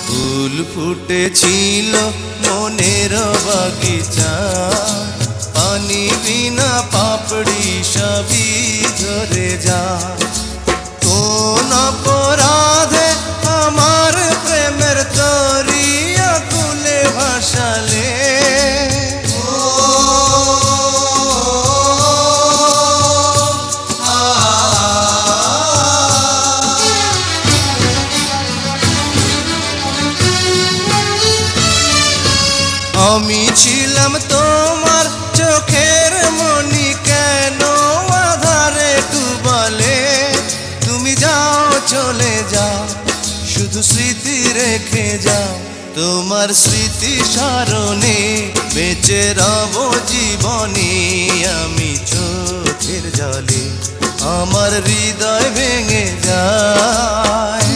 ফুল ফুটেছিল মনের বাগিচা, পানি বিনা পাপড়ি সবই ঝরে যায়। কোন অপরাধে আমার প্রেমের তরি আকুলে ভাসালে, আমি ছিলাম তোমার চোখের মনি, কেন আধারে ডুবালে? তুমি যাও চলে যাও, শুধু স্মৃতি রেখে যাও। তোমার স্মৃতি স্মরণে বেঁচে রব জীবনে। আমি চোখের জলে আমার হৃদয় ভেঙে যায়।